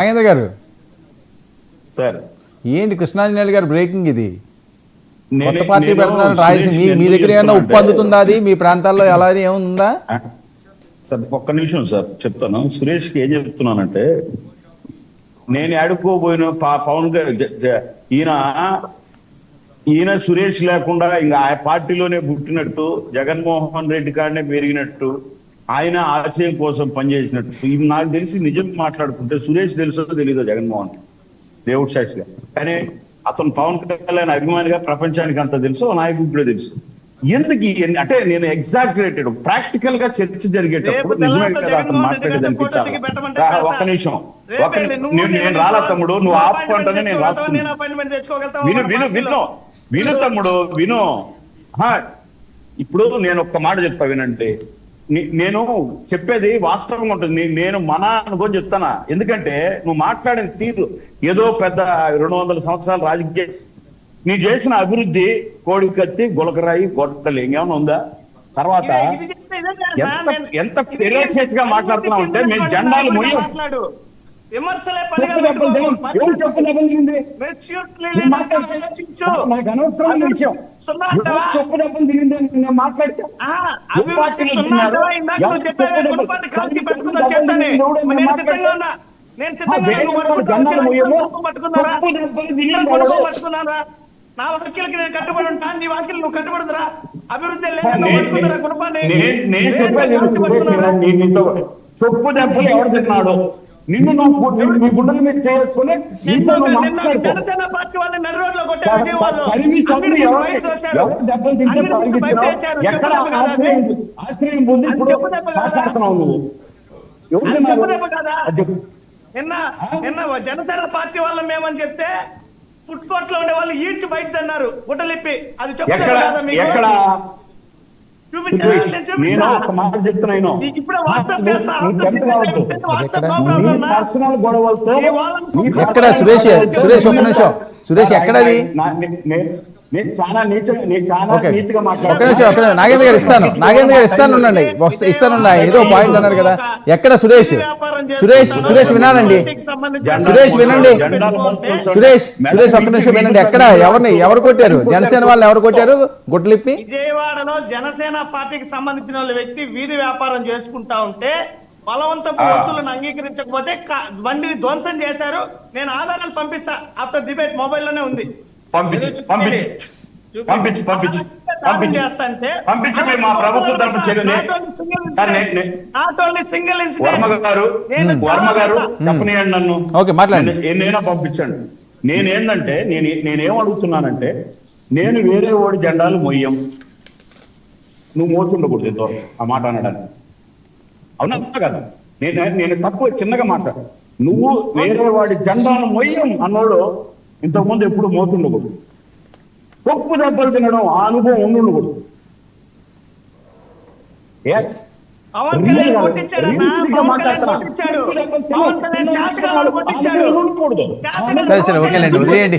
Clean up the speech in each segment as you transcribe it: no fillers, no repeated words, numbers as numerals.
నాగేంద్ర గారు సార్ ఏంటి కృష్ణాంజనేయులు గారు బ్రేకింగ్ ఇది కొత్త పార్టీ పెడుతున్నారు రాయలసీమ మీ దగ్గర ఏమన్నా ఉప్పు అందుతుందా అది మీ ప్రాంతాల్లో ఎలా ఏముందా సార్ ఒక్క నిమిషం సార్ చెప్తాను. సురేష్కి ఏం చెప్తున్నానంటే నేను ఆడుకోబోయిన పవన్ ఈయన సురేష్ లేకుండా ఇంకా ఆ పార్టీలోనే పుట్టినట్టు జగన్మోహన్ రెడ్డి కాడనే పెరిగినట్టు ఆయన ఆశయం కోసం పనిచేసినట్టు ఇవి నాకు తెలిసి నిజం మాట్లాడుకుంటే సురేష్ తెలుసో తెలీదో జగన్మోహన్ దేవుడు సాక్షిగా, కానీ అతను పవన్ కళ్యాణ్ అభిమానిగా ప్రపంచానికి అంత తెలుసు, నాయకుడు కూడా తెలుసు. ఎందుకు అంటే నేను ఎగ్జాక్యులేటెడ్ ప్రాక్టికల్ గా చర్చ జరిగేటప్పుడు నిజమే కదా అతను మాట్లాడేది అనిపించాలి. ఒక్క నిమిషం నేను రాలా తమ్ముడు, నువ్వు ఆపుకుంటానే నేను రాసుకున్నా. విను విను విను విను తమ్ముడు విను. ఇప్పుడు నేను ఒక్క మాట చెప్తా వినండి. నేను చెప్పేది వాస్తవంగా ఉంటుంది. నేను మన అనుకోని చెప్తానా, ఎందుకంటే నువ్వు మాట్లాడిన తీరు ఏదో పెద్ద 200 సంవత్సరాల రాజకీయ నీ చేసిన అభివృద్ధి కోడికత్తి గులకరాయి గొడ్డలి ఇంకేమైనా ఉందా? తర్వాత ఎంత ఫెరోషియస్ గా మాట్లాడుతున్నావు అంటే మేము జెండాలు మొయ్యం. నా వాక్యాలకి నేను కట్టుబడి ఉంటాను, నీ వాక్యాలు నువ్వు కట్టుబడుతురా? అభివృద్ధి చొప్పు దెబ్బలు ఎవరు తిన్నాడు? నిన్ను నీ గుండెల మీద చేసుకుని జనసేన పార్టీ వాళ్ళని నడి రోడ్లో కొట్టారు. ఆశ్రయం పొంది మాట్లాడుతున్నావు నువ్వు. నిన్న జనసేన పార్టీ వాళ్ళని మేమని చెప్తే ఫుడ్ కోర్ట్ లో ఉండే వాళ్ళు ఈడ్చి బయట అన్నారు గుట్టలిప్పి. అది ఎక్కడ సురేష్ సురేష్ ఒక్క నిమిషం సురేష్ ఎక్కడది నాగేంద్ర గారు ఇస్తాను ఉండండి ఏదో పాయింట్ అన్నారు కదా. ఎక్కడ సురేష్ సురేష్ సురేష్ వినాలండి, సురేష్ వినండి, సురేష్ ఒక్క నిమిషం వినండి. ఎక్కడ ఎవరు కొట్టారు? జనసేన వాళ్ళు ఎవరు కొట్టారు గుడ్లిప్పి? విజయవాడలో జనసేన పార్టీకి సంబంధించిన వ్యక్తి వీధి వ్యాపారం చేసుకుంటా ఉంటే బలవంతపు వసూలను అంగీకరించకపోతే బండిని ధ్వంసం చేశారు. నేను ఆధారాలు పంపిస్తా ఆఫ్టర్ డిబేట్, మొబైల్లోనే ఉంది. నేనే పంపించండి. నేనేంటంటే నేనేం అడుగుతున్నానంటే, నేను వేరే వాడి జెండాలు మొయ్యం, నువ్వు మోచుండకూడదు ఆ మాట అనడానికి. అవునా కదా? నేను తక్కువ చిన్నగా మాట్లాడు. నువ్వు వేరే వాడి జెండాలు మొయ్యం అన్నోడు ఇంతకుముందు ఎప్పుడు మోతుండకూడదు, తప్పు దెబ్బలు తినడం ఆ అనుభవం ఉండుండకూడదు. సరే సరే ఓకేలేండి, వదిలేయండి.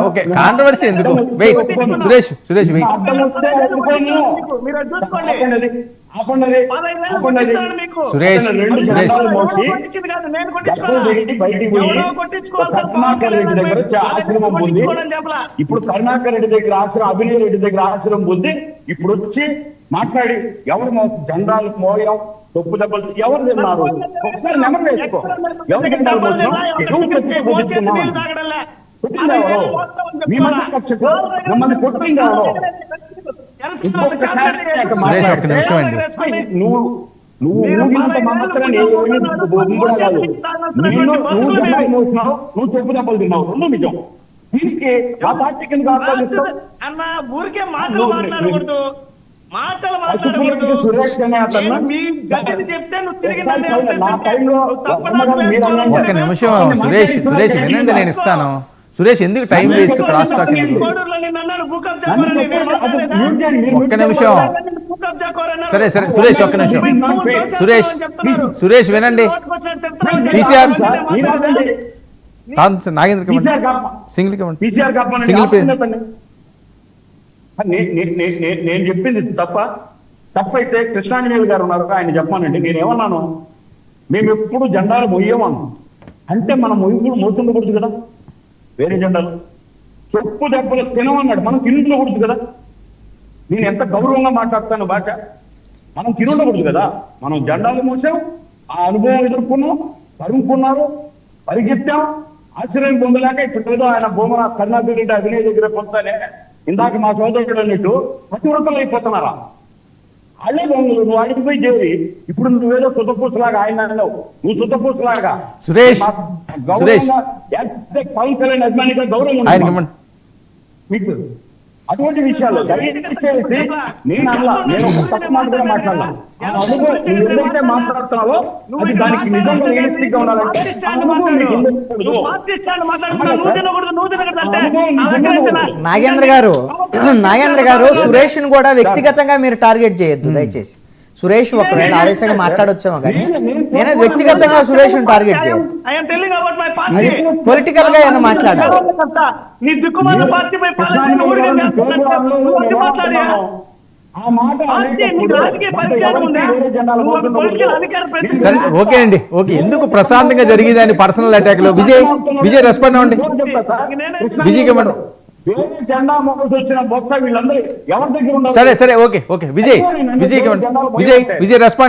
ఓకే, కాంట్రవర్సీ ఎందుకు? Wait Suresh Suresh wait. సురేష్ ఆశ్రమం పొంది ఇప్పుడు కరుణాకర్ రెడ్డి దగ్గర ఆశ్రమం, అభినయ్ రెడ్డి దగ్గర ఆశ్రమం పొంది ఇప్పుడు వచ్చి మాట్లాడి ఎవరు జెండాలు మోయం, తప్పు దెబ్బలు ఎవరు తిన్నారు? ఒకసారి నెంబర్ వేసుకో. ఎవరు జెండాలు మోసం? మిమ్మల్ని కొట్టింది ఎవరు? నువ్వు చెప్పు దెబ్బలు తిన్నావు, రెండు నిజం. దీనికి ఆ పార్టీకి అన్న ఊరికే మాటలు మాట్లాడకూడదు, మాటలు మాట్లాడకూడదు. చెప్తే నువ్వు తిరిగి ఒక్క నిమిషం సురేష్ సురేష్ వినండి, నేను ఇస్తాను. సురేష్ ఎందుకు టైం వేస్ట్? క్రాస్ టాక్ ఒక్క నిమిషం. సరే సరే సురేష్ ఒక్క నిమిషం. సురేష్ వినండి. పీసీఆర్ నాగేంద్ర సింగిల్ నేను చెప్పింది తప్పైతే కృష్ణాంజనేయులు గారు ఉన్నారు, ఆయన చెప్పానండి. నేనేమన్నాను? మేము ఎప్పుడు జెండాలు మొయ్యమన్నాం. అంటే మనం మోసుండకూడదు కదా వేరే జెండాలు. చొప్పు దెబ్బలు తినమన్నాడు, మనం తినుండకూడదు కదా. నేను ఎంత గౌరవంగా మాట్లాడతాను భాష. మనం తినుండకూడదు కదా. మనం జెండాలు మోసాం, ఆ అనుభవం ఎదుర్కొన్నాం, తరుముకున్నారు, పరిగెత్తాం, ఆశ్చర్యం పొందలేక ఇప్పుడు ఏదో ఆయన భూమన కరుణాకర్ రెడ్డి అభినయ దగ్గర పొందుతానే ఇందాక మా సోదరుడు అన్నట్టు పతివ్రతలు అయిపోతున్నారా? వాళ్ళే దొంగలు. నువ్వు అడిగిపోయి చేరి ఇప్పుడు నువ్వేదో సుతపూసలాగా ఆయన అన్నావు, నువ్వు సుతపూసలాగా సురేష్, గౌరవంగా పవన్ కళ్యాణ్ అభిమానిగా గౌరవం ఆయనకి ఉంది మీకు. అటువంటి విషయాలు దయచేసి నేను అలా నేను ఒక తప్పు మాట కూడా మాట్లాడాల. ఆ అనుభవం నువ్వు ఏదైతే మాట్లాడుతున్నావో అది దానికి నిజంగా రియలిస్టిక్ గా ఉండాలంటే ఆ అనుభవం నీకు ఉండకూడదు. నాగేంద్ర గారు సురేష్ ను కూడా వ్యక్తిగతంగా మీరు టార్గెట్ చేయొద్దు దయచేసి. సురేష్ ఒకవేళ ఆవేశంగా మాట్లాడొచ్చామో కానీ నేను వ్యక్తిగతంగా సురేష్ ను టార్గెట్ చేయొద్దు. పొలిటికల్ గా ఏమైనా మాట్లాడాలి. నీ దిక్కుమాల పార్టీపై మాట్లాడి సరే ఓకే అండి, ఓకే. ఎందుకు ప్రశాంతంగా జరిగింది అని పర్సనల్ అటాక్ లో విజయ్ రెస్పాండ్ అవ్వండి. విజయ్కి ఇవ్వండి. జెండా మోసి వచ్చిన బొత్స వీళ్ళందరూ ఎవరి దగ్గర ఉన్నారు? సరే ఓకే విజయ్ రెస్పాండ్.